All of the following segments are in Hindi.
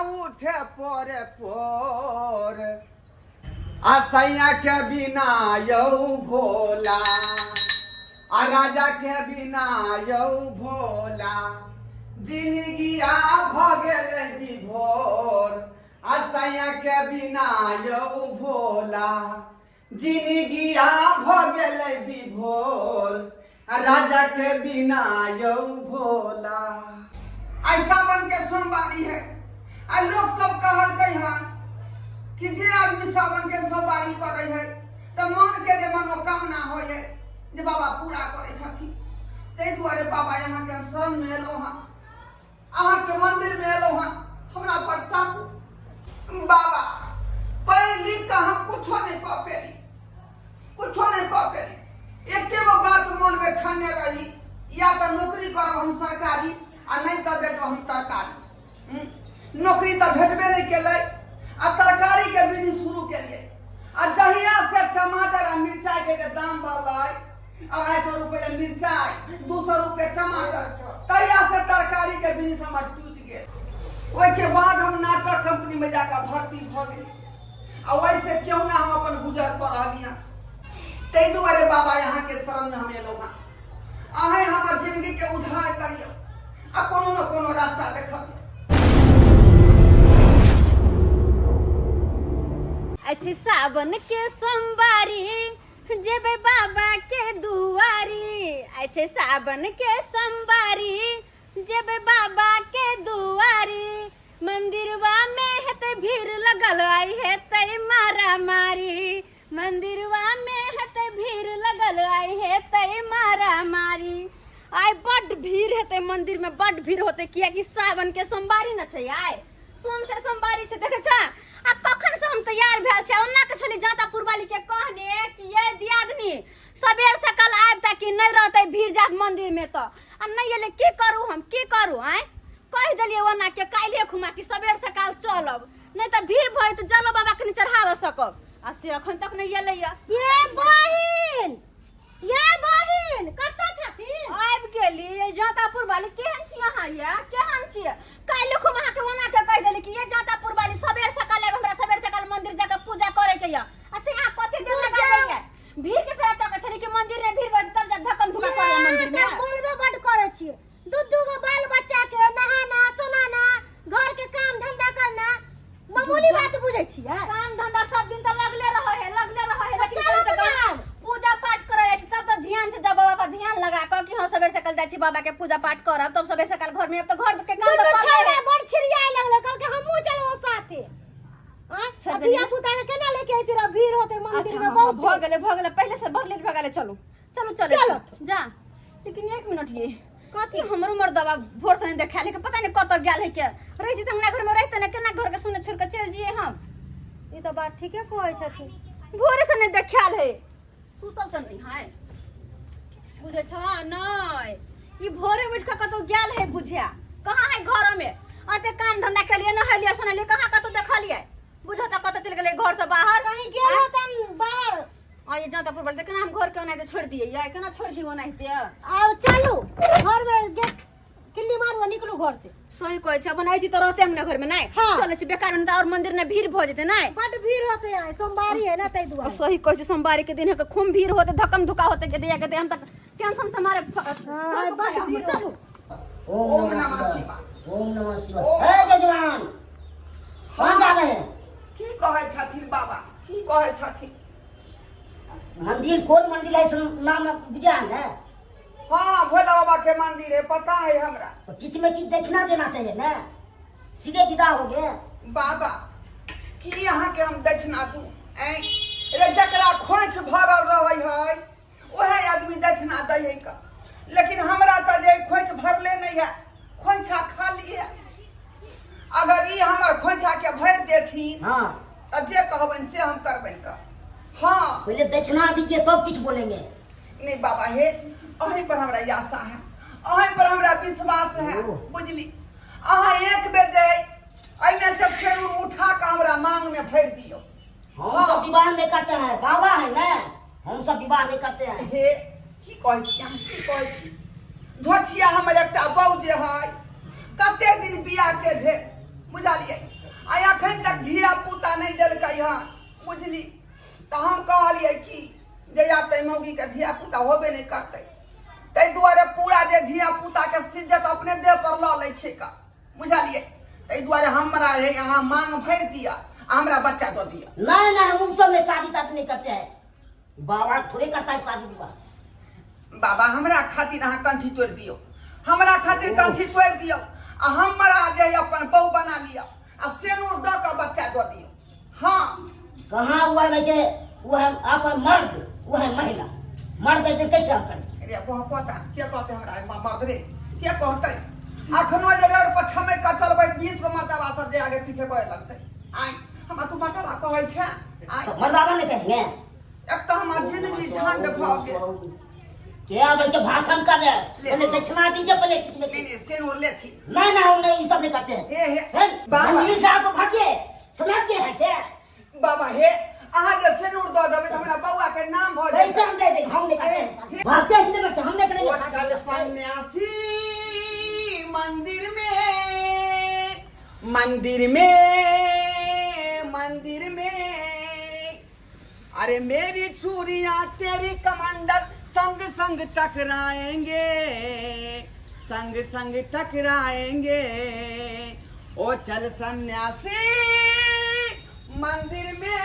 उठे पोरे पोर सैया के बिना यौ भोला राजा के बिना यौ भोला जिंदगिया भ गेलै विभोर सैया के बिना यौ भोला जिंदगिया भ गेलै विभोर राजा के बिना यौ भोला। ऐसा बन के सोमवारी है आ लोग सब कहलकै हन कि जे आदमी सावन के सोमवारी करे है तो मन के जे मनोकामना हो है जे बाबा पूरा करे छथिन। तै दुआरे बाबा यहाँ के शरण में एलो हन, अहाँ के मंदिर में एलो हन, हमरा पर ताकू बाबा। पढ़ लिख के हम कुछो नहीं कह पेली, कुछो नहीं कह पेली। एकेगो बात मन में ठाने रही, या तो नौकरी करब हम सरकारी आ नहीं तो बेचब हम तरकारी। नौकरी तो भेटबे नहीं केलै आ तरकारी के बिजनेस शुरू केलिए। आ जहिया से टमाटर आ मिर्चाई के दाम बढ़लै, 250 रुपये मिर्चाई 200 रुपये टमाटर, तहिया से तरकारी के बिजनेस हमर टूट गेल। ओइ के बाद हम नाटक कंपनी में जाकर भर्ती भ गेली आ वैसे क्यों ना हम अपन गुजर कर रहलिए। तै दुआरे बाबा यहाँ के शरण में हम एलौ हन, अहें हमर जिंदगी के उद्धार करियो आ कोनो न कोनो रास्ता देखब। अच्छे सावन के सोमवारी जेबे बाबा के दुआरी। अच्छे सावन के सोमवारी जेबे बाबा के दुआरी। मंदिरवा में हेते भीड़ लगल आई हेते मारा मारी। मंदिरवा में हेते भीड़ लगल आई हेते मारा मारी। आय बड़ भीड़ हेते मंदिर में, बड़ भीड़ होते किया कि सावन के सोमवारी न छै। आय सोम से सोमवारी छै देखे छ। आ कखन से हम तैयार भेल छै, ओन्ना के छली जातापुर वाली के कहने कि ये दियादनी सबेर से कल आब ता कि नहीं रहते भीड़ जात मंदिर में। तो आ नहीं एले की करू, हम की करू। आय कह देलिए ओना के काल्हे खुमा कि सबेर से काल चलब, नहीं तो भीड़ भई तो जलो बाबा के चढ़ाव सकब। आ से अखन तक नहीं एले। ये बहिन कत छथिन? आबि गेली जातापुर वाली। केहन छी अहाँ? ये केहन छी? काल्हि खुम अहाँ के ओना के कह देली कि ये जातापुर वाली सबेर से काल हमरा सबेर से काल मंदिर जाके पूजा करे के या। आ से अहाँ कथि देर लगा देलिए? भीड़ के तरह तक छली कि मंदिर में भीड़ तब जब धक्कम धुका करे मंदिर में। बोलबे बड करे छी, दू गो बाल बच्चा के नहाना सोनाना, घर के काम धंधा करना मामूली बात बुझै छी। काम धंधा सब दिन तो लगले रहे लेकिन पूजा पाठ करे सब तो ध्यान से जब बाबा पर ध्यान लगा कर कि हां सबेर से कल जाई छी बाबा के पूजा पाठ करब, तब सबेर से कल घर में अब तो घर के काम तो करे बड़ छिरियाए लगले कल के हमहु चलबो साथे। हां दिया पुता के केना लेके आइती रे? भीड़ होते मंदिर में बहुत भ गेले पहले से भर लेट भ गेले। चलो चलो चलो जा। लेकिन एक मिनट ये कथि हमरो मर्दवा भोर से देखा ले के पता नहीं कत गेल है के रही छी त हमरा घर में रहते ना, केना घर के सुने छोड़ के चल जिए हम। ई तो बात ठीके कहै छथिन। भोरे से नहीं देखाल है, सुतल त नहीं है बुझे छ नहीं। ई भोरे उठ के कतो गेल है बुझिया, कहां है घर में? अते काम धंधा के लिए नहलिया सुनलिए कहां कतो देखलिए? बुझो त कतो चल गेले घर से बाहर कहीं गेल तन बाहर। आ ये जातापुर बोलते केना हम घर के ओनाइते छोड़ दिए या केना छोड़ दियो ओनाइते? आओ चलू घर में गेट किल्ली मारवा निकलू घर से। सही कहै छ, बनाइती त रहते हम घर में नहीं। चले छ बेकार में और मंदिर में भीड़ भ जेते नहीं। बड भीड़ होते है, सोमवारी है ना तै दुआरे। सही कहै छ, सोमवारी के दिन है के खूब भीड़ होते, धक्कम धुका होते के दिया के हम तक टेंशन से मारे हां बड भीड़। चलू ओम नमः शिवाय, ओम नमः शिवाय। हे जजमान कहां जा रहे हैं? की कहै छथिन बाबा? की कहै छथिन? मंदिर कौन मंदिर है नाम बुझा है? हाँ भोला बाबा के मंदिर है, पता है हमरा। तो किछ में किछ दक्षिणा देना चाहिए ना, सीधे विदा हो गए। बाबा की यहाँ के हम दक्षिणा दू? रे जकरा खोइछ भरल रहे है ओहे आदमी दक्षिणा दे है का, लेकिन हमरा तो जे खोइछ भरले नहीं है, खोइछा खाली है। अगर ई हमर खोइछा के भर देथिन हाँ तो जे कहबन से हम करबै का। हाँ पहले दक्षिणा दीजिए तब कुछ बोलेंगे। नहीं बाबा हे, अहीं पर हमरा आशा है, अहीं पर हमरा विश्वास है, बुझली? अहाँ एक बेर जे अइने से फेर उठा के हमरा मांग में भर दियो। हम सब विवाह नहीं करते हैं, बाबा है ना, हम सब विवाह नहीं करते हैं। हे की कहै छी अहाँ? की कहै छी? धोछिया हमर एकटा बौ जे है कते दिन बियाह के भेल, बुझलियै? अभी तक धिया पुता नहीं दिलकै हँ बुझली। तो हम कहलिए कि जे आब तै मौगी के धिया पुता होबे नहीं करतै, ताहि दुआरे पूरा जे धिया पुता के सिज्जत अपने देह पर ल लै छै का बुझलिए। ताहि दुआरे हमरा है यहाँ मांग भर दिया, हमरा बच्चा दो दिया। नहीं नहीं, उन सब में शादी तक नहीं करते हैं, बाबा थोड़े करता है शादी विवाह। बाबा हमरा खातिर अहाँ कंठी तोड़ दियो, हमरा खातिर कंठी तोड़ दियो आ हमरा जे अपन बहू बना लिया आ सेनूर द के बच्चा दो दियो। हाँ कहाँ हुआ है के वो है आप है मर्द, वो है महिला। मर्द है तो कैसे हम करें? अरे वो पता क्या कहते हमरा मर्द रे क्या कहते अखनो जे रोड पर छमे का चलबै 20 गो मर्दवा सब जे आगे पीछे बढ़े लगतै। आई हम तू मर्दवा कहै छै आई तो मर्दावा नहीं कहेंगे। एक तो हमार जिंदगी झंड भ गेल। क्या भाई के भाषण कर रहे हैं? पहले दक्षिणा दीजिए, पहले कुछ नहीं सेनूर ले थी। नहीं नहीं, हम नहीं ये सब नहीं करते हैं। हे बाबा मंदिर से आपको भागिए, समझ गए हैं क्या? बाबा हे अहाँ जे सेनूर द देबै त हमरा बौआ के नाम भ कैसे जाय। हम दे देंगे? हम नहीं करते हैं। भागते हैं इसलिए बच्चे, हम नहीं करेंगे। चल सन्यासी मंदिर में मंदिर में मंदिर में, अरे मेरी चूड़ियां तेरी कमंडल संग संग टकराएंगे, संग संग टकराएंगे। ओ चल सन्यासी मंदिर में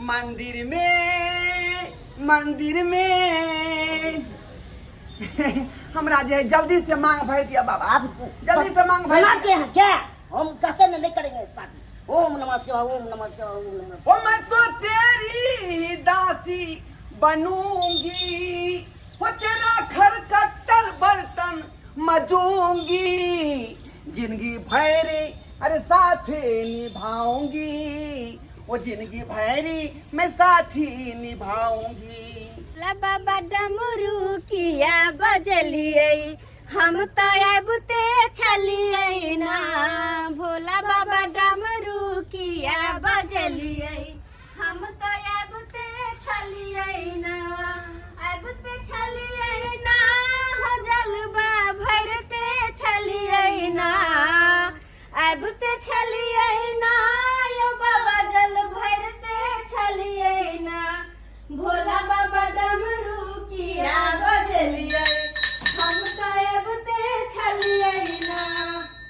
मंदिर में मंदिर में। हमरा जे जल्दी से मांग भर दिया बाबा, आप जल्दी से मांग भर समझ दिया। गए हैं क्या? हम कहते हैं नहीं करेंगे शादी। ओम नमः शिवाय, ओम नमः शिवाय, ओम नमः। ओ मैं तो तेरी दासी बनूंगी, वो तेरा घर कट्टल बर्तन मजूंगी, जिंदगी भरी अरे साथ निभाऊंगी, वो जिंदगी भरी मैं साथी निभाऊंगी। ला बाबा डमरू किया बजलिए हम तो आबते छलिए ना, भोला बाबा डमरू किया बजलिए हम तो आबते छलिए ना, आबते छलिए ना, हो जलवा भरते छलिए ना, आबते छलिए ना, यो बाबा जल भरते छलिए ना, भोला बाबा डमरू किया बजलिए हम तो आबते छलिए ना,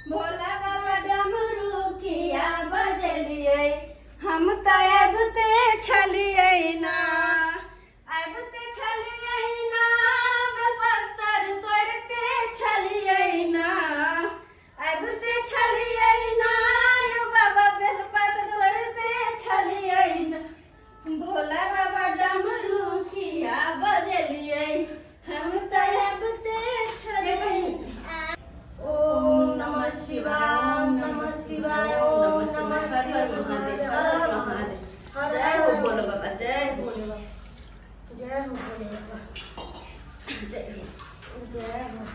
भोला बाबा डमरू किया बजलिए हम तो आबते छलिए ना, आबते छलिए ना, बेलपत्र तोड़ते छलिए ना, आबते छलिए ना, यो बाबा बेलपत्र तोड़ते छलिए ना, भोला बाबा डमरू किया बजलिए हम तो आबते छलिए। ओम नमः शिवाय, ओम नमः शिवाय, ओम नमः शिवाय। जय हो भोले बाबा, जय हो भोले बाबा, जय हो भोले बाबा, जय हो जय हो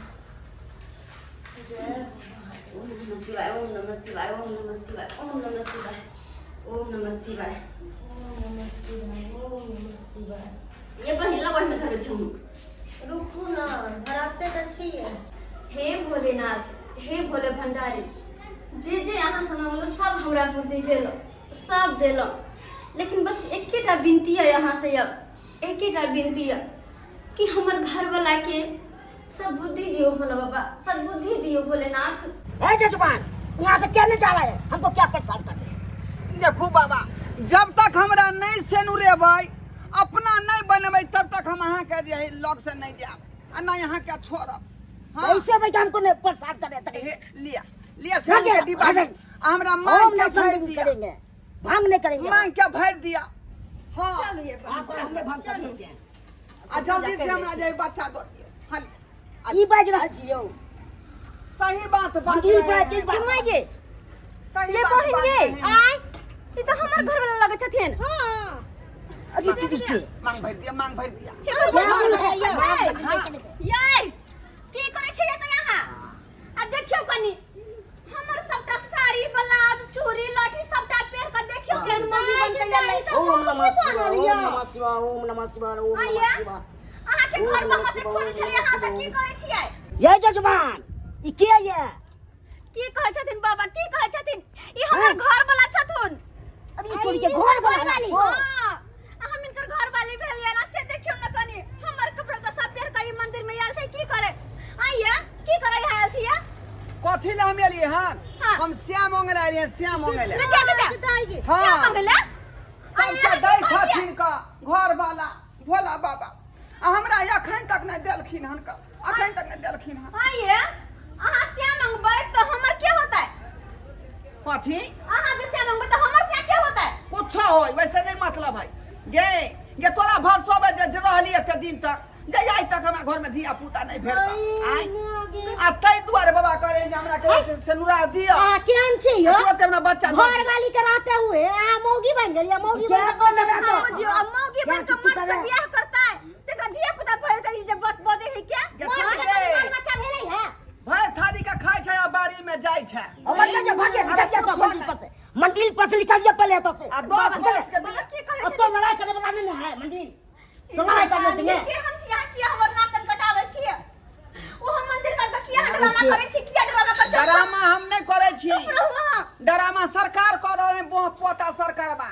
जय हो। ओम नमः शिवाय, ओम नमः शिवाय, ओम नमः शिवाय, ओम नमः शिवाय, ओम नमः शिवाय, ओम नमः शिवाय, ओम नमः शिवाय। ये बहिन लगन में धरे छू, रुकू ना, धराते तो छिए। हे भोलेनाथ, हे भोले भंडारी, जे जे अहाँ से मांगलो सब हमरा पूर्ति भेल, सब देलो, लेकिन बस एकेटा विनती है यहाँ से, अब एकेटा विनती है कि हमर घर वाला के सब बुद्धि दियो भोला बाबा, सब बुद्धि दियो भोलेनाथ। ए जजमान, यहाँ से क्या ले जा रहे हैं? हमको क्या परेशान कर रहे हैं? देखो बाबा, जब तक हमरा नहीं सेनुरेबै, अपना नहीं बनबै, तब तक हम अहाँ के जे लग से नहीं जाब आ ना यहाँ के छोड़ब। हाँ ऐसे भाई हमको नहीं परेशान कर रहे थे। लिया लिया सेनु के डिब्बा में हमरा मांग हम के नहीं भर संग दिया, करेंगे, भांग नहीं करेंगे। मांग के भर दिया। हाँ आपको हमने भांग कर सकते हैं। आ जल्दी से हमरा जे बच्चा दो दियो। हाँ ई बाज रहा छियो, सही बात बात मंदिर पर है। किस बात? ये सही ये बात बहिन बात ये है। आय ई तो हमर घर वाला लगे छथिन। हां अरे दीदी मांग भर दिया, मांग भर दिया। याय की करे छै त यहाँ आ देखियो कनी हमर सबटा साड़ी ब्लाउज चूड़ी लाठी सबटा पहिर के देखियो केहन मौगी बन के आलै। ओम नमः शिवाय, ओम नमः शिवाय, ओम नमः शिवाय, ओम नमः शिवाय। अहाँ के घर में मत खोले छै, यहाँ त की करे छियै? ये जजमान, ई के ये? की कहै छथिन बाबा, की कहै छथिन? ई हमर श्याम मंगल आइए श्याम मंगल ले क्या के हाँ। क्या मंगला सबके दै छथिन का घर वाला भोला बाबा आ हमरा अखन तक नहीं देलखिन हन का अखन तक नहीं देलखिन हन आइए अहाँ श्याम मंगबै तो हमर क्या होता है कथी अहाँ जे श्याम मंगबै तो हमर से क्या होता है कुछ होय वैसे नहीं मतलब है गे तोरा भरसोबे जे रहली एते दिन तक जे आज तक हमरा घर में धिया पुता नहीं भेल आई आ तै दुआरे बाबा करे जे हमरा के सनुरा दिया केहन छै यो तुरंत हमरा बच्चा घर वाली के रहते हुए आ मौगी बन गेलिए मौगी क्या कर लेबे तो जी मौगी बन के मर्द से बियाह करता है तेरा धिया पुता भरे तरी जब बात बजे है क्या बच्चा भेलै है भर थारी का खाय छै आ बाड़ी में जाय छै अब लगे जे भागे निकल जा तो मंदिर पर से निकल जा पहले तो से आ 10 वर्ष के बाबा की कहै अब तो लड़ाई करे वाला नहीं है मंदिर चल लड़ाई करने देंगे के हम छिया किया हमर नाकन कटावे छिए ओ हम मंदिर का किया ड्रामा करे छी किया ड्रामा कर ड्रामा हम नहीं करे छी चुप रहू अहाँ ड्रामा सरकार कर रहे पोता सरकारबा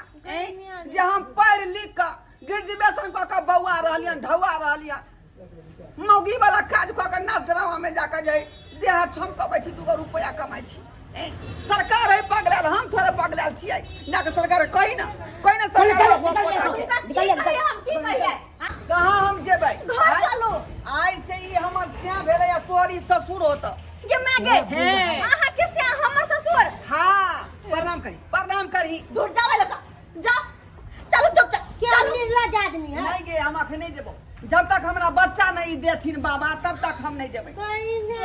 जे हम पढ़ लिख के ग्रेजुएशन क के बौआ रहलियन ढौआ रहलियन मौगी वाला काज क के नाच ड्रामा में जाके जाय देह छमकबै छी 2 रुपया कमाई छी सरकार है पगलाल हम थोड़े पगलाल छियै जाके सरकार कही ना सरकार निकल हम की कहिए कहाँ हम जेबै घर चलो आई से ही हमर स्या भेले या तोरी ससुर होत ये मैं गे अहाँ के से हमर ससुर हाँ प्रणाम करी दूर जावे ला जाओ चलो चुप क्या निर्लज आदमी है नहीं गे हम अखन नहीं जेबो जब तक हमरा बच्चा नहीं देथिन बाबा तब तक हम नहीं जेबै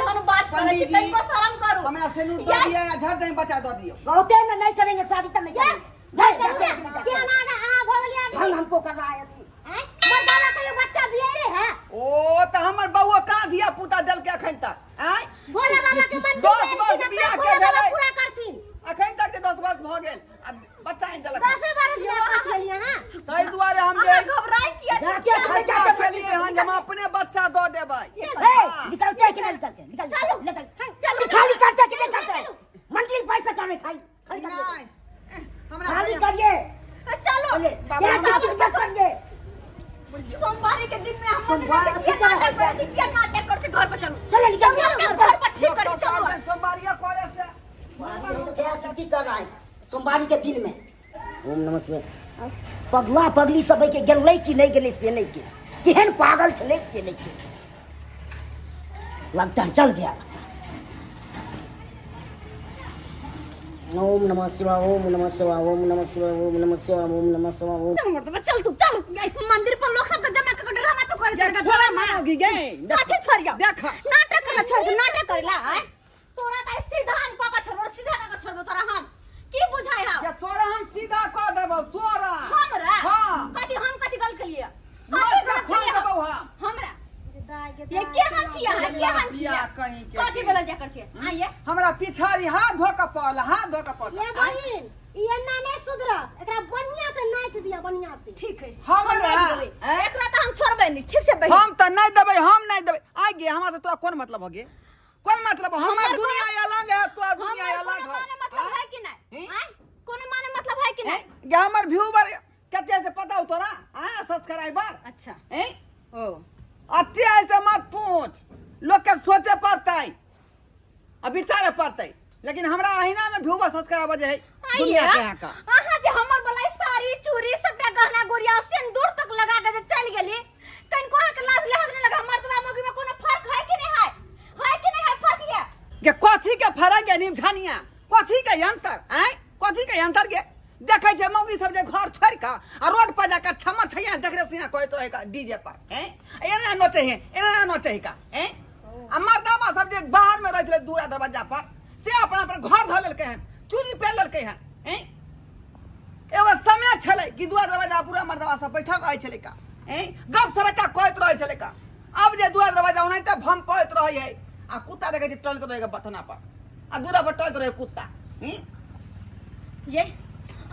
हम बात करे छी तनिको शर्म करू हमरा सेनूर दे दिया या झट दे बच्चा दे दियो कहते ना नहीं करेंगे शादी तब नहीं करेंगे क्या नाना आ भगलिया ढंग हमको कर रहा है अभी मर्दाना के बच्चा बियाले है ओ त हमर बउआ कहाँ धिया पुता देल के अखन तक आय भोला बाबा के मंदिर 10 वर्ष बियाह के भेलै पूरा करथिन अखन तक के 10 वर्ष भ गेल अब बच्चा नहीं देलक 10 12 दिन पास गेलिए हां तै दुआरे हम जे घबराई किया जाके फैसला के लिए हम हम अपने बच्चा दो देबै निकलते हैं कि नहीं निकलते निकल चलो चलो खाली करते कि नहीं करते मंदिर पैसा करे खाली नहीं हमरा खाली करिए चलो बाबा, ये सब कुछ बस करिए सोमवार के दिन में हम सोमवार मंदिर अच्छी तरह में क्या नाटक कर से घर पे चलो चलो निकल घर पर ठीक कर चलो सोमवारिया करे से क्या चीटी कर रहा है सोमवारी के दिन में ओम नमः शिवाय पगला पगली सब के गेलै कि नहीं गेलै से नहीं के केहन पागल छलै से नहीं के लगता है चल गया ओम नमः शिवाय ओम नमः शिवाय ओम नमः शिवाय ओम नमः शिवाय ओम नमः शिवाय ओम चल तू चल मंदिर पर लोग सब जमा कर ड्रामा तो करे देख छोड़ा मानोगी गए काठी छोड़िया देख नाटक करला छोड़ नाटक करला है तोरा त सीधा हम का छोड़ सीधा का छोड़ तोरा हम की बुझाय हा या तोरा हम सीधा क देबो तोरा हमरा हां कथि गल खेलिए मस्त खोल देबो हम हमरा ये क्या हन छिया है क्या हन छिया कहीं के कथि बोला जा कर छिया आइए हमरा पिछाड़ी हाथ धो के पड़ल ये बहिन ये नाने सुधरा एकरा बढ़िया से नाच दिया बढ़िया से ठीक है हमरा एकरा त हम छोड़बे नहीं ठीक से बहिन हम त नहीं देबै हम नहीं देबै आ गे हमरा से तोरा कोन मतलब हो गे कोन मतलब हमर दुनिया अलग है तोर दुनिया अलग है मतलब है कि नहीं हैं कोनो माने मतलब है कि नहीं गे हमर व्यूवर कते से पता हो तोरा हां सब्सक्राइबर अच्छा हैं ओ अति ऐसे मत पूछ लोग के सोचे पड़ता है अब विचारे पड़ता है लेकिन हमरा अहिना में व्यूवर सब्सक्राइबर है दुनिया के यहाँ का आहा जे हमर बलाई साड़ी चूड़ी सबटा गहना गुड़िया सिंदूर तक लगा के चल गेली कन को के लाज लिहाज नहीं लगा मर्दवा मौगी में कोनो फर्क है कि नहीं है कि नहीं है फर्क ये के कथी के फरक है निमझानिया कथी के अंतर हैं कथी के अंतर के देखे छे मौगी सब जे घर छोड़ के आ रोड पर जाके छमर छैया देख रे सिया कहत रहे का डीजे पर हैं एना नोचे है एना नोचे है का हैं आ मर्दामा सब जे बाहर में रहत रहे दूरा दरवाजा पर से अपना अपन घर धऽ लेलकै हन चूड़ी पहन लेलकै हन हैं एगो समय छलै कि दूरा दरवाजा पूरा मर्दामा सब बैठल रहै छलै का हैं गप सरका कहत रहै छलै का अब जे दूरा दरवाजा ओनाहिते भम कहत रहै है आ कुत्ता देखे छै टलत रहै बथना पर आ दूरा पर टलत रहै कुत्ता हैं ये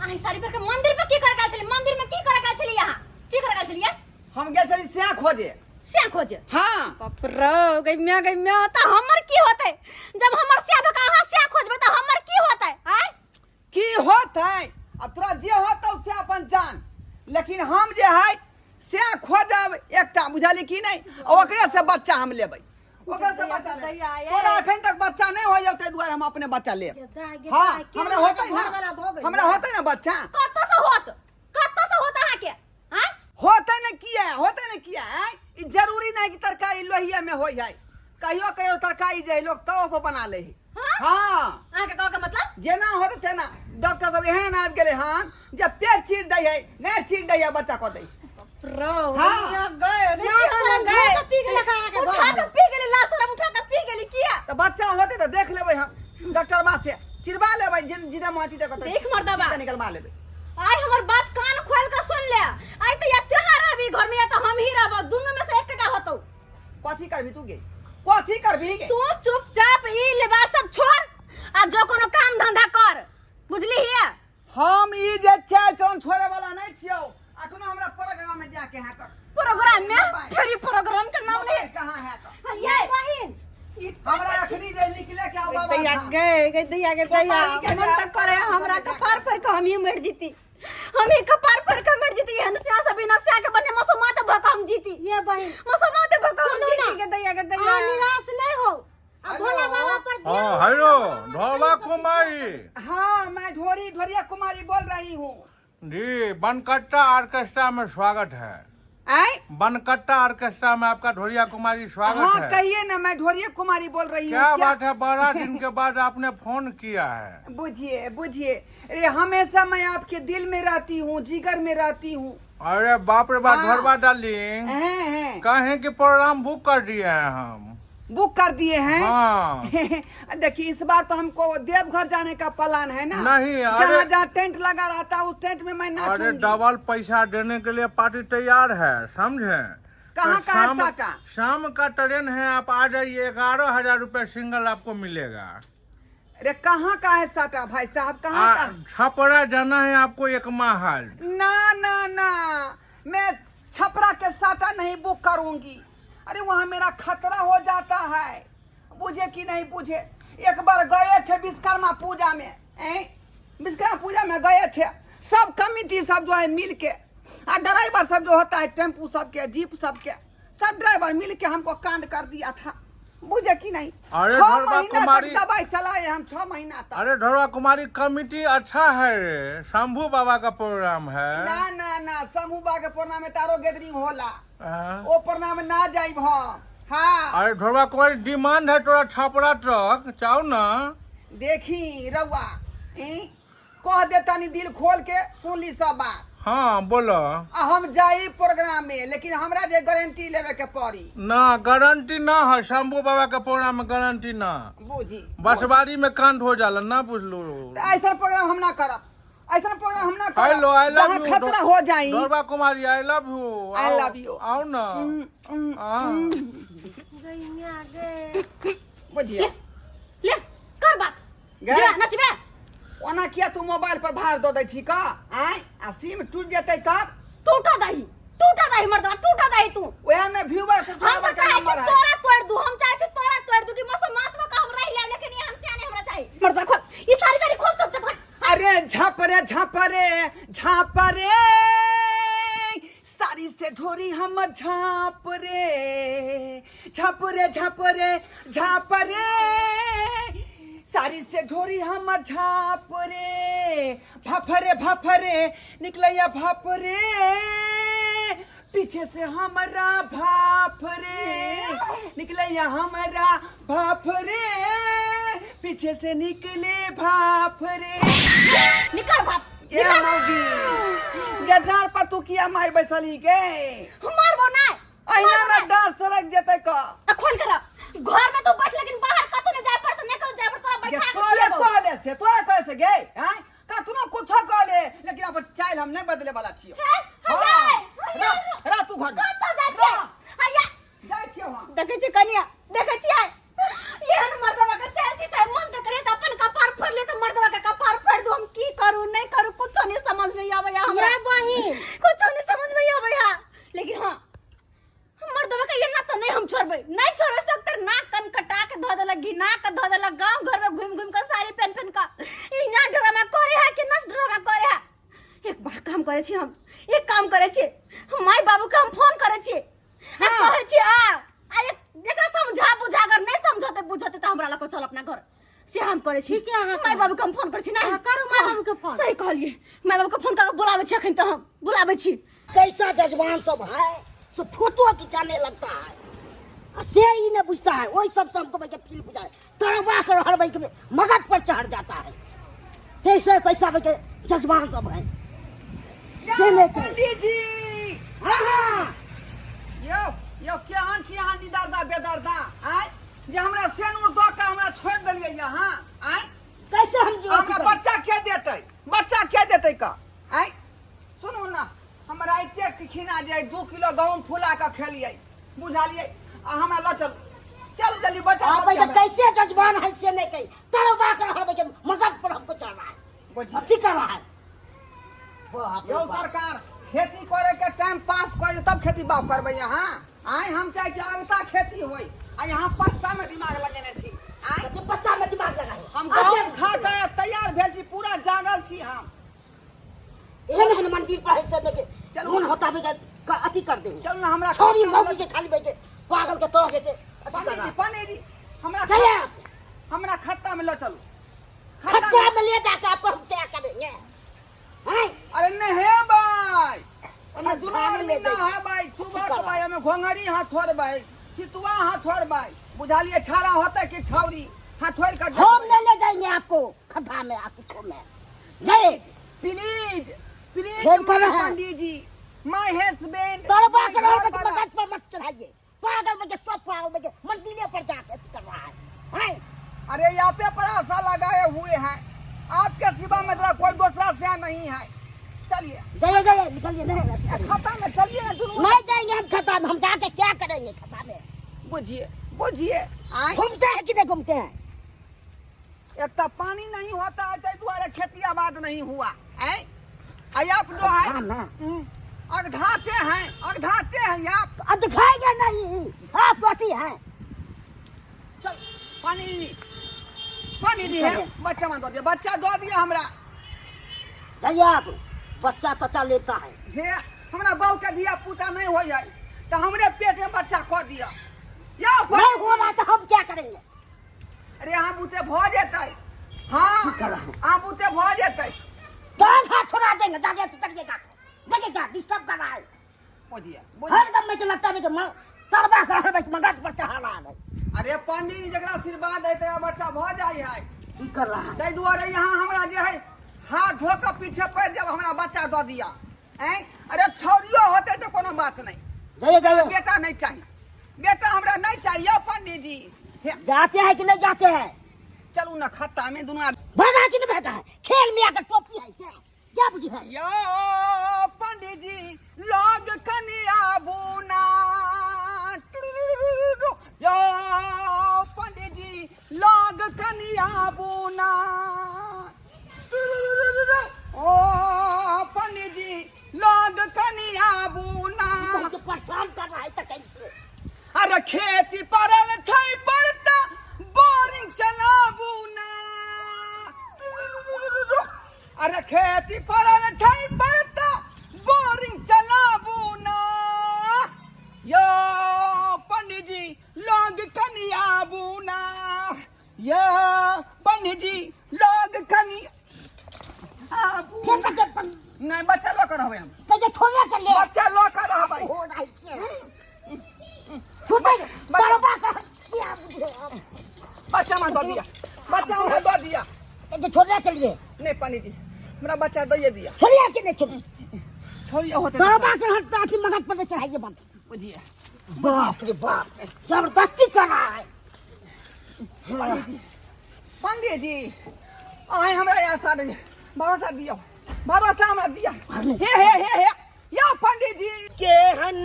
आही सारी पर के मंदिर पे की कर चली मंदिर में की कर चली यहां की कर चली हम गेल छली स्या खोजे स्या खोजे हां बाप रे गइम्या त हमर की होतै जब हमर स्या बका अहां स्या खोजबे त हमर की होतै हैं की होतै अब तोरा जे होतौ से अपन जान लेकिन हम जे है स्या खोजब एकटा बुझाली की नहीं ओकरे से बच्चा हम लेबै ओकरा से बच्चा ले दैया, ये। तोरा अखन तक बच्चा नहीं हो जाते दुआरे हम अपने बच्चा ले हाँ हमरा होतै ना हमरा होतै ना बच्चा कत से होत अहाँ के हैं होतै ना किया है ई जरूरी नहीं कि तरकारी लोहिया में हो जाए कहियो तरकारी जे लोग तव पर बना ले हाँ अहाँ के कह के मतलब जेना होत थे ना डॉक्टर सब एहन आबि गेले हन जे पेट चीर दै है नहीं चीर दै है बच्चा को दै हाँ। तो पी गेले कहा के उठा के पी गेली लाशरम उठा के पी गेली किया तो बच्चा होते तो देख लेबै हम डॉक्टर बा से चिरबा लेबै जिदा माटी तक देख मर्दबा निकलवा लेबै आई हमर बात कान खोल के सुन ले आई तो या त्योहार अभी घर में या तो हम ही रहब दोनों में से एकटा होतौ कथी करबी तू गे कथी करबी गे तू चुपचाप ई लिबास सब छोड़ आ जो कोनो काम धंधा कर बुझली हिया हम ई जे छै चोन छोड़े वाला नहीं छियौ अखनो हमरा प्रोग्राम में जाके है कर प्रोग्राम में फेरी प्रोग्राम के नाम ले कहां है कर ये बहिन हमरा अखनी जे निकले के बाबा दैया गए दैया मन तक करे हमरा कपार पर के हम ही मर जीती हम ही कपार पर के मर जीती हंसिया से बिना से के बने मसोमाते भका हम जीती ये बहन मसोमाते भका हम जीती के दैया निराश नहीं हो अब भोला बाबा पर हाँ हेलो ढोलवा कुमारी हाँ मैं ढोरिया कुमारी बोल रही हूँ जी बनकट्टा ऑर्केस्ट्रा में स्वागत है आए बनकट्टा ऑर्केस्ट्रा में आपका ढोरिया कुमारी स्वागत हाँ है कहिए ना मैं ढोरिया कुमारी बोल रही हूँ क्या बात है 12 दिन के बाद आपने फोन किया है बुझिए अरे हमेशा मैं आपके दिल में रहती हूँ जिगर में रहती हूँ अरे बाप रे बाप हाँ। घरवा डार्लिंग हैं कहें कि प्रोग्राम बुक कर दिए हैं हम बुक कर दिए हैं हाँ देखिए इस बार तो हमको देवघर जाने का प्लान है ना नहीं, अरे- जहाँ जहाँ टेंट लगा रहता है उस टेंट में मैं अरे नाचूंगी डबल पैसा देने के लिए पार्टी तैयार है समझे कहाँ तो का है शाम- साटा? शाम का ट्रेन है आप आ जाइए 11,000 रुपए सिंगल आपको मिलेगा अरे कहाँ का है साटा भाई साहब कहाँ का छपरा जाना है आपको एक माहल ना मैं छपरा के साटा नहीं बुक करूंगी अरे वहाँ मेरा खतरा हो जाता है बुझे कि नहीं बुझे एक बार गए थे विश्वकर्मा पूजा में विश्वकर्मा पूजा में गए थे सब कमिटी सब जो है मिल के और ड्राइवर सब जो होता है टेम्पू सबके जीप सबके सब ड्राइवर मिल के हमको कांड कर दिया था बुझे कि नहीं अरे 6 ढोलवा महीना कुमारी- तक दवाई चलाए हम 6 महीना तक अरे ढोलवा कुमारी कमिटी अच्छा है रे शंभू बाबा का प्रोग्राम है ना समूह बा के प्रोग्राम में तारो गैदरिंग होला हाँ। ओ प्रोग्राम में ना जाइब हम हाँ अरे ढोलवा कुमारी डिमांड है तोरा छपरा ट्रक चाहो ना देखी रउआ कह देता नी दिल खोल के सुन ली सब बात हाँ बोलो आ हम जाई प्रोग्राम में लेकिन हमरा जे गारंटी लेवे के पड़ी ना गारंटी ना है शंभू बाबा के प्रोग्राम में गारंटी ना बुझी बसवारी में कांड हो जाला ना बुझलू तो ऐसा प्रोग्राम हम ना करब ऐसा प्रोग्राम हम ना हेलो आई करब लव जहाँ यू खतरा हो जाई ढोलवा कुमारी I love you I love you. आओ ना हाँ। बुझिए ले कर बात गए? जा नचबे ओना किया तू मोबाइल पर भार दो दै छी का आय आ सिम टूट जेतै तब टूटा दही मर्दवा टूटा दही तू ओहे में व्यूवर से हम तो का चाहे नंबर है तोरा तोड़ दू हम चाहे तोरा तोड़ दू कि मसोमात का हम रह ले लेकिन ये हमसे नहीं हमरा चाहिए मर्दवा खोल ये सारी तारी खोल तो फट अरे झापरे साड़ी से ढोरी हमर झापरे साड़ी से ढोरी हमर भाफरे निकलैया भाफरे पीछे से हमारा भाफरे निकलैया हमारा भाफरे पीछे से निकले भाफरे निकल बाप ये मौगी गद्दार पर तू किया मार बैसली के मारबो ना अहिना में डर सड़क जेते का खोल कर घर में तो बैठ लेकिन बाहर कतो ने जाय पड़त निकल जाय पड़त तोरा बैठा के तोरे खियाबो। कहले से गे हैं का तू ना कुछ कहले लेकिन अब चाइल हम नहीं बदले वाला छियो हैं? हइया, रा तू घर कतो जाय छै हइया जाय छियो हम देखे छी कनिया देखे छी एहन मर्दवा के सेल्फी छै मन त करे त अपन कपार फोड़ ले त मर्दवा के कपार फोड़ दू हम की करू नहीं करू कुछ नहीं समझ में आवे हमरा ये बहिन कुछ नहीं समझ में आवे लेकिन हां मर्दवा के ये ना तो नहीं हम छोड़बे नहीं छोड़बे सकते नाक कन कटा के धो देलक घिना के धो देलक गांव घर में घूम के साड़ी पहन का इना ड्रामा करे है कि नस ड्रामा करे है एक बार काम करे छी हम एक काम करे छी माय बाबू के हम फोन करे छी कहे छी आ एकरा समझा बुझा बुझते बुझते तो हमरा लको चल अपना घर से हम करे छी ठीक है, हाँ, माय बाबू के हम फोन करे छी ना हाँ, करू माय बाबू के फोन। सही कहलिए माय बाबू के फोन करके बुलावे छी अखन तो हम बुलावे छी कैसा जजमान सब है, सब फोटो खिंचाने लगता है। से ही नहीं बुझता है, वही सब हमको भाई के फील बुझाए तरवा कर हर भाई के मगज पर चढ़ जाता है। कैसे कैसा भाई के जजमान सब है से लेके पंडित जी हाँ यो यो केहन छी अहाँ निदरदा बेदरदा आय जे हमरा सेनुर दऽ के हमरा छोड़ि देलियै यहाँ आय कैसे हम जो हमरा बच्चा के देतै का आय सुनू ना हमरा एते खिना जाय 2 किलो गहूम फुला के खेलियै बुझलियै आ हमरा ल चल जल्दी बच्चा आप भाई कैसे जजमान है से नहीं कही तरवा कर हर भाई के मगज पर हमको चढ़ रहा है, बुझिए अथी कर रहा है। बाप रे यो बाप। सरकार खेती करे के टाइम पास करे तब खेती बाप करबै यहाँ आय हम चाहे कि अलता खेती होई आ यहाँ पस्ता में दिमाग लगेने छी आय तो बच्चा में दिमाग लगा है हम गहूम खा के तैयार भेल छी पूरा जागल छी हम एहन मंदिर पर है सब के चलू खून ना। होता भी अथी कर देंगे चल ना हमरा छोरी मौगी के खाली बैठे पागल के तरह के पंडित जी हमरा चलिए आप हमरा खत्ता में ल चलू खतरा में ले जाके आपको हम क्या करेंगे हैं? अरे नहीं भाई हमें खत्ता दुनू में आदमी ले ना जाइए। है भाई सुबह ठीक के है। भाई हमें घोंघरी हाथ छोड़ भाई सितुआ हाथ छोड़ भाई बुझालिए छाड़ा होता कि छौरी हाथ छोड़ कर हम नहीं ले जाएंगे आपको खड्डा में आपकी छो में जय प्लीज प्लीज खेल कर रहे हैं। पंडित जी माय हस्बैंड तरबा कर रहा है तो मगज पर मत चढ़ाइए पागल में के सब पागल में के मंदिर पर जाके अथी कर रहा है हैं? अरे यहाँ पे पर आशा लगाए हुए हैं आपके सिवा में मेरा कोई दूसरा से नहीं है चलिए जय जय निकलिए नहीं खत्ता में चलिए ना दोनों नहीं जाएंगे हम खड्डा में, हम जाके क्या करेंगे खड्डा में? बुझिए बुझिए आए घूमते हैं कि नहीं घूमते हैं? एक तो पानी नहीं होता है तो द्वारा खेती आबाद नहीं हुआ है आप जो है हाँ ना। अगधाते हैं आप अब दिखाएंगे नहीं आप अथी हैं चल पानी दी है बच्चा में दो दिया बच्चा दो दिया हमरा जाइए आप बच्चा तचा लेता है हे हमरा बहू के दिया पूता नहीं हो जाए तो हमरे पेट में बच्चा खो दिया या नहीं हो रहा तो हम क्या करेंगे? अरे हम उते भ जेतै हाँ की कर रहा है? आप उते भ जेतै डांग हाथ छोड़ा देंगे जाके तरिएगा देखिएगा डिस्टर्ब कर रहा है बुझिए हर दम में लगता है कि तरबा कर रहा है मगज पर चढ़ा रहा है अरे पंडित जी जकरा आशीर्वाद है तो बच्चा भ जाय है की कर रहा है? ताहि दुआरे यहाँ हमरा जे है हाथ धो के पीछे पड़ जब हमरा बच्चा दऽ दिया हैं अरे छौरियो होते तो कोनो बात नहीं जाइए जाइए बेटा नहीं चाहिए बेटा हमरा नहीं चाहिए पंडित जी हे, जाते हैं कि नहीं जाते हैं? चलू ना खत्ता में दोनों आदमी भागा कि नहीं भागा है? खेल में आकर टोपी है क्या क्या बुझे है? यो पंडित जी लोग कनिया बुना यो पंडित जी लोग कनिया बुना ओ पंडित जी लोग कनिया बुना मुझे परेशान कर रहा है तो कैसे? अरे खेती परल छै परता बोरिंग चलाबू ना अरे खेती परल छै परता बोरिंग चलाबू ना यो पंडित जी लोग कनिया बुना यो पंडित जी लोग कनिया फिर तो जब नहीं बच्चा लो कर हम तो छोड़ना कर ले बच्चा लो कर भाई हो रहा है क्या? छोड़ दे तरबा कर क्या बुझे है? बच्चा में दो दिया बच्चा में दो दिया तो छोड़ना कर लिए नहीं पंडित जी मेरा बच्चा दे दिया छोड़िए कि नहीं छोड़िए छोड़िए होते तरबा कर हटता है मगज पर चढ़ाइए बात बुझिए बाप रे बाप जबरदस्ती कर रहा है पंडित जी आए हमरा यहाँ सारे भरोसा दियो भरोसा हमरा दिया हे या पंडित जी केहन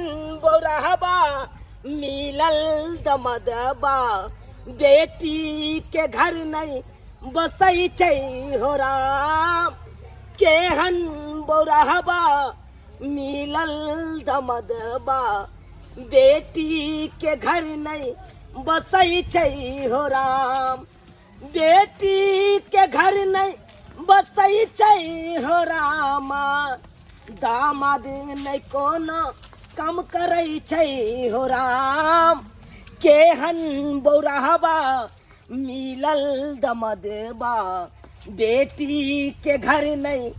बोरहबा मिलल दमदबा बेटी के घर नहीं बसई छै हो राम केहन बोरहबा मिलल दमदबा बेटी के घर नहीं बसई छै हो राम बेटी के घर नहीं बसई छै हो रामा दामाद नहीं कोनो कम करै छै हो राम केहन बौराहबा मिलल दमदबा बेटी के घर नहीं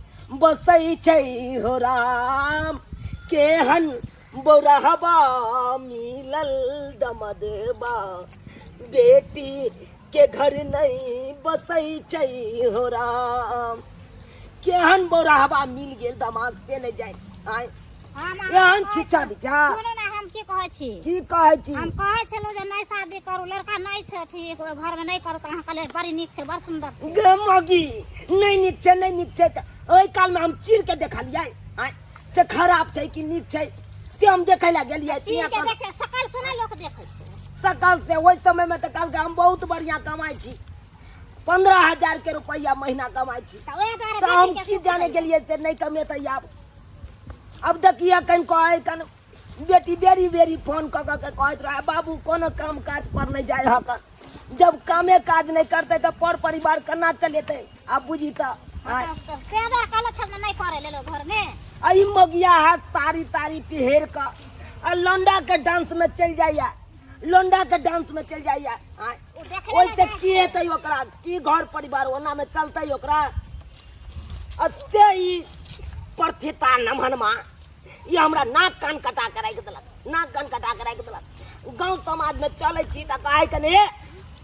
बसै छै हो राम केहन बौराहबा मिलल दमदबा बेटी के घर नहीं बसै छै हो राम केहन बौराहबा मिल गेल दामाद से नहीं जाए आय एहन शिक्षा विचार सुनू ना हम की कहै छी की कहै छी हम कहै छलहुँ जे नहीं शादी करू लड़का नहीं छै ठीक घर में नहीं करू तो अहाँ कहले बड़ी नीक छै बड़ सुंदर छै गे मगी नहीं नीक छै नहीं नीक छै त ओहि काल में हम चीर के देखलियै आय से खराब छै कि नीक छै से हम देखै ला गेलियै चीर के देखे सकल से ना लोग देखै छै सकल से ओहि समय में त कहलकै हम बहुत बढ़िया कमाई छी 15,000 के रुपया महीना कमाई छी तो ओए द्वारे तो हम बेटी की के जाने गेलियै से नहीं कमेतै अब देखिए कहीं कहे कन बेटी बेरी बेरी फोन कऽ के कहत रहे बाबू कोनो काम काज पर नहीं जाए हक जब कामे काज नहीं करते तो पर परिवार केना चलेते अब बुझी तो तेदर कहले छल नहीं करे ले लो घर में आई मगिया है सारी तारी पिहेर का लौंडा के डांस में चल जाइए लौंडा के डांस में चल जाइए ओइसे की हेतै ओकरा की घर परिवार ओना में चलतै ओकरा असे ही प्रथिता नमहनमा ये हमरा नाक कान कटा के राख देलक नाक कान कटा के राख देलक गांव समाज में चलै छी त कहै कने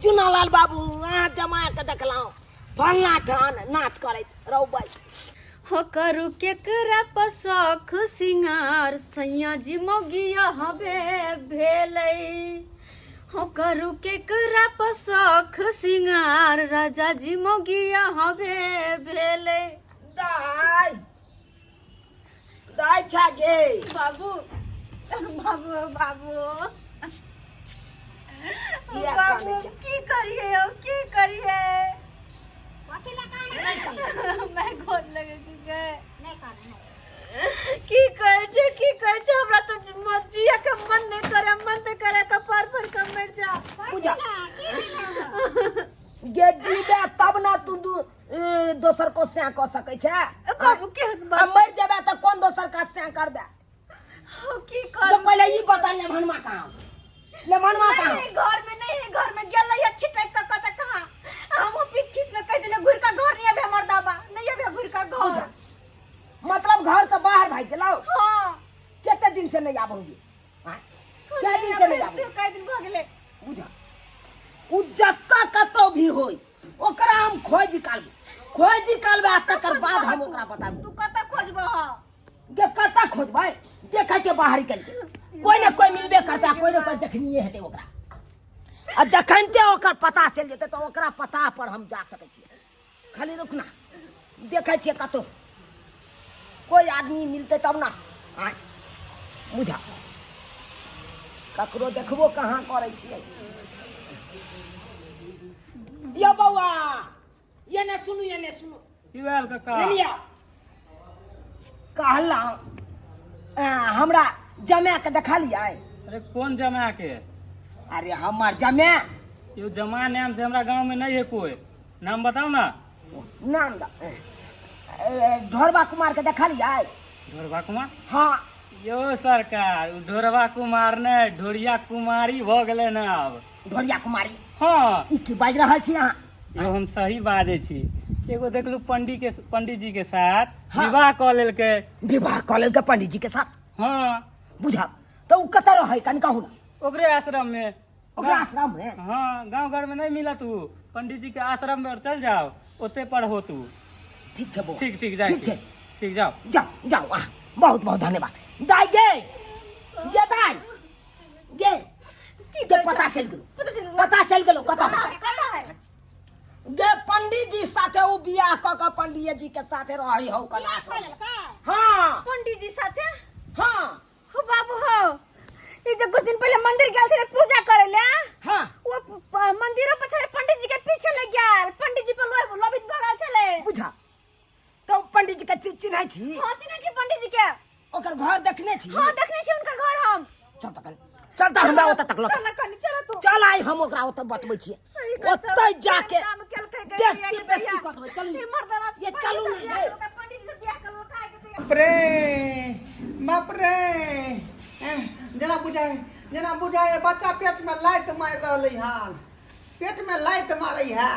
चुनालाल बाबू अहाँ जमा के देखलौ फलना ठान नाच करैत रहबै हो करू केकरा पसख सिंगार सैया जी मौगिया हबे भेलै हो करू केकरा पसख सिंगार राजा जी मौगिया हबे भेलै दाई दाई छागे बाबू बाबू बाबू किया बाबू काने छा? की करिए हो की करिए अकेला काहे मैं गोर लगे की गए नहीं करे नहीं की कहे छे हमरा तो जिया के मन नहीं करे तो पर का मर जा पूजा गे जीबे तब ना तू दोसर को से कह सकै छै बाबू के हम मर जेबे त कोन दोसर का से करबे की तो कर पहले ई बता ले मनवा कहां ले मनवा कहां नहीं घर में गेलै या छिटक का कत कहां हम पिखिस में कह देले घुर का घर नहीं है हमर दाबा नहीं है घुर का घर मतलब घर से बाहर भाग गेलौ हां केते दिन से नहीं आबोगी हां क्या दिन से नहीं आबो कई दिन भ गेले बुझा उ जक्का कतो भी होई ओकरा हम खोज निकालबे तकर बाद हम ओकरा बताबू तू कत खोजबह गे कता खोजबै देखै छै बाहर निकल के कोई ना कोई मिलबे करता कोई ना कोई देखनिए हेतै ओकरा आ जखनते ओकर पता चल जेतै तो ओकरा पता पर हम जा सकै छियै खाली रुकना देखै छियै कतो कोई आदमी मिलते तब ना आय बुझा ककरो देखबो कहाँ करै छियै यो बौआ ये ने सुनु की भेल काका लेलिया कहला हमरा जमा के देखा लिया अरे कौन जमा के अरे हमार जमा यो जमा नाम से हमरा गांव में नहीं है कोई नाम बताओ ना नाम ढोरबा कुमार के देखा लिया ढोरबा कुमार हाँ यो सरकार उ ढोरबा कुमार ने ढोरिया कुमारी भ गेले ना अब ढोरिया कुमारी हाँ ई की बाज रहल छी अहाँ यो हम सही बाजे छी एगो देखलू पंडित जी के साथ हाँ। विवाह क लेलके विवाह कऽ लेलकै पंडित जी के साथ हाँ बुझा तो उ कतऽ रहै कनि कहू ना ओकरे आश्रम में ओकरा आश्रम में हाँ गांव घर में नहीं मिला तू पंडित जी के आश्रम में चल जाओ ओते पढ़ो तू ठीक छै बौआ ठीक जाए ठीक छै ठीक जाओ जाओ बहुत बहुत धन्यवाद दाई गे ये दाई गे के पता चल गेलो कतऽ है गे पंडित जी साथे उ बियाह क के पंडित जी के साथे रही हो कलास हाँ पंडित जी साथे हाँ हो बाबू हो ये जो कुछ दिन पहले मंदिर गेल छले पूजा करे ले हाँ वो मंदिरो पर छले पंडित जी के पीछे लग गेल पंडित जी पर लोबित भगल छले बुझा तो पंडित जी के चिन्है छी हां चिन्है छी पंडित जी के ओकर घर देखने छी हां देखने छी उनकर घर हम चल त हमरा ओतऽ तक लो चल कनी चल तू चल आई हम ओकरा ओतऽ बतबै छियै ओतऽ जाके काम केल कह बेस्ती कतबै चलू ये चलू ने पंडित जी से बियाह कर खाए के बाप रे जना बुझाए जेना बुझाए बच्चा पेट में लाइत मार रहलै हन, पेट में लाइत मारै है।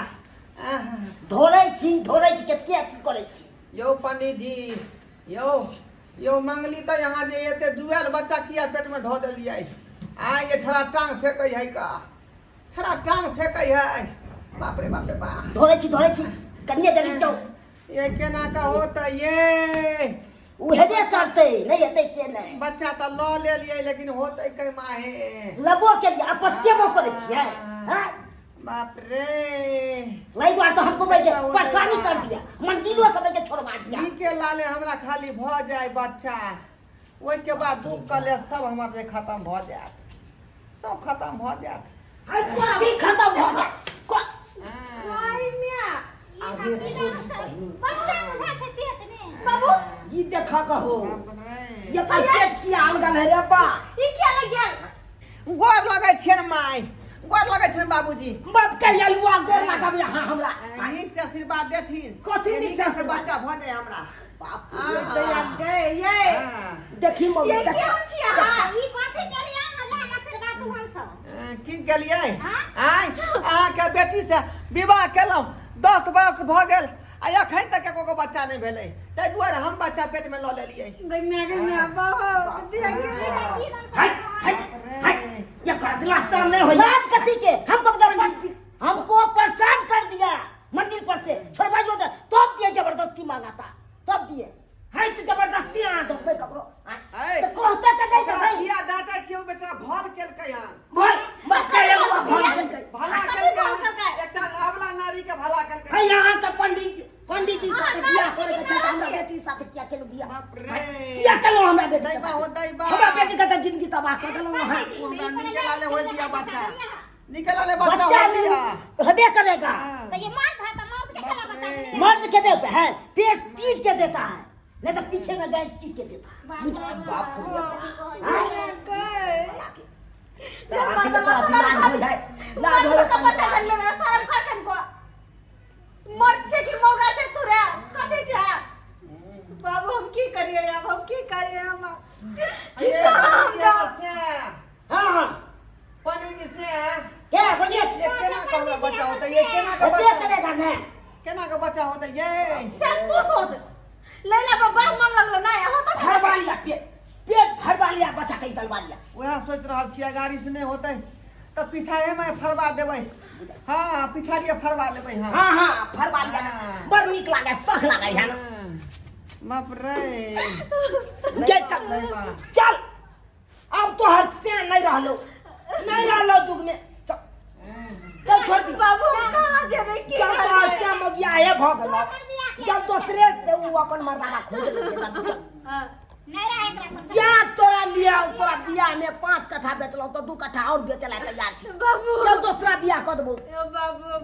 धोरै छी कते अथी करै छी। यो पंडित जी, यो मंगली तो यहाँ जे एते जुआल बच्चा किया पेट में धो देलिए? ये छड़ा टांग फेंकै है का? छड़ा टांग फेंकै है। बाप रे बाप रे बाप। धोरै छी कनिए जल्दी जाओ। ये केना का होता ये? उ हेबे करतै, नहीं हेतै से नहीं। बच्चा तो लऽ लेलिए लेकिन होतै कै माहे? लबो के लिए आपस केबो करै छियै। हां बाप रे, वही बार तो हमको परेशानी कर दिया, मंदिरों सब के छोड़वा दिया। ई के लाले हमरा खाली भ जाए बच्चा, ओइ के बाद दुख कले सब हमर जे खत्म भ जात, सब खत्म भ जात। हाय कथी खत्म भ जात? आई मिया अरे बच्चा बुझा से पेट में बाबू ई देखा कहो बाप रे, ये पेट की आलगन है रे बा। ई क्या लग गेल? गोर लगै छै न माय, गोर लगै छै न बाबूजी। बाप के यलुआ गोर लगाबे हां हमरा। नीक से आशीर्वाद देथिन, कथी नीक से बच्चा भ जाए हमरा। बाप लग गए ये देखी मम्मी ये देख। क्या छिया? ई कथी केलिया ना आशीर्वाद तू हम सब। की गेलियै? अहाँके बेटी से विवाह केलहुँ, 10 वर्ष भ गेल आ एखन तक एको बच्चा नहीं भेलै, ताहि दुआरे हम बच्चा पेट में लऽ लेलियै। गैमिया बहुत ये कर दिला सामने हो लाज कथी के? हमको जबरदस्ती हमको परेशान कर दिया मंदिर पर से छोड़वाइयो दे, तब दिए जबरदस्ती मांगा था, तब दिए है तो जबरदस्ती आ दो बे ककरो तो कहते तो नहीं भाई किया डाटा छियै ओ बेचारा भल केलकै हन। बोल मत कहियो भला केलकै भला केलकै, एकटा अबला नारी के भला केलकै। है यहाँ का पंडित जी साथे बियाह करे के छटा हमरा बेटी साथे किया केलो बियाह? बाप रे, किया केलो हमरा बेटी? दैबा हो दैबा, हमरा बेटी का तो जिंदगी तबाह कर देलो वहां। पूरा निकलाले हो दिया बच्चा, निकलाले बच्चा बच्चा हो दिया। हबे करेगा। तो ये मर्द है तो मर्द के केला बच्चा नहीं? मर्द के देता है, पेट पीट के देता है, नहीं तो पीछे में गाय चीट के देता है। मुझे बाप रे लाज हो मर्द से की मौका से तू रे कथी जा? बाबू हम की करिए अब, हम की करिए हम? की से हां पंडित जी से क्या बोलिए? ये केना का हमरा बच्चा होता, ये केना का बच्चा बच्चा, करेगा ना? केना का बच्चा होता ये? सब तू सोच लैला बाबा मन लगलो ना होता था। भरवा लिया पेट भरवा लिया, बच्चा कहीं गलवा लिया। वह सोच रहा छियै गाड़ी से नहीं होते तो पीछाए में फरवा देबै। हाँ पिछाड़िए फरवा लेबै। हाँ हां भरवा लिया ना, बड़ निक लागे, सख लागे है ना। बाप रे, ये चल अब तो हर से नहीं रहलो जुग में। चल छोड़ दी बाबू हम कहां जेबे की जब तो अच्छा मगिया है भ गेलो, जब दूसरे वो अपन मर्दाना खोज लेता तू चल। हां नहीं रहा एकरा पर क्या तोरा लिया, तोरा बियाह में 5 कट्ठा बेचलो तो 2 कट्ठा और बेचला तैयार छी। बाबू चल दूसरा बियाह कर देबो। ओ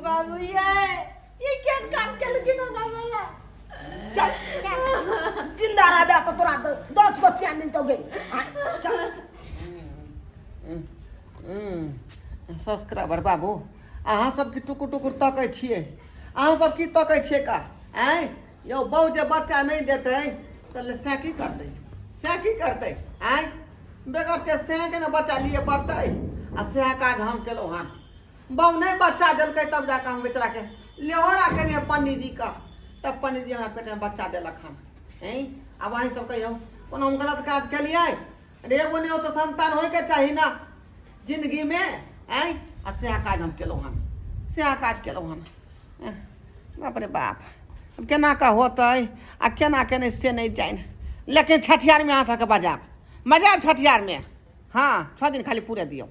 बाबू ये क्या काम के लेकिन होगा वाला? चल जिंदा रह तो तोरा 10 को सियान मिल तो गई। चल सब्सक्राइबर बाबू, अहाँ सब की टुकुर टुकुर तकै छियै? अहाँ सब की तकै छियै का? आँय यौ बहु जे बच्चा नहीं देते तो से की करते, से की करते? आँय बेगर के से के ना बच्चा लिए पड़ते आ से काज हम केलहुँ हन। बहु नहीं बच्चा दिलकै तब जाकर हम बेचारा के लेहोरा के लिए पंडित जी का, तब पंडित जी हमरा पेट में बच्चा देलक हन। अब अहीं सब कहियो कोनो हम गलत काज केलियै? एगो नहीं हो तो संतान होय के चाही ना जिंदगी में। आ सेहा काज हम केलहुँ हन, सेहा काज केलहुँ हन। बाप रे बाप, अब केना का होतै आ केना के नहीं से नहीं जाइन, लेकिन छठियार में अहाँ सबके बजाब छठियार में। हाँ 6 दिन खाली पूरे दियौ।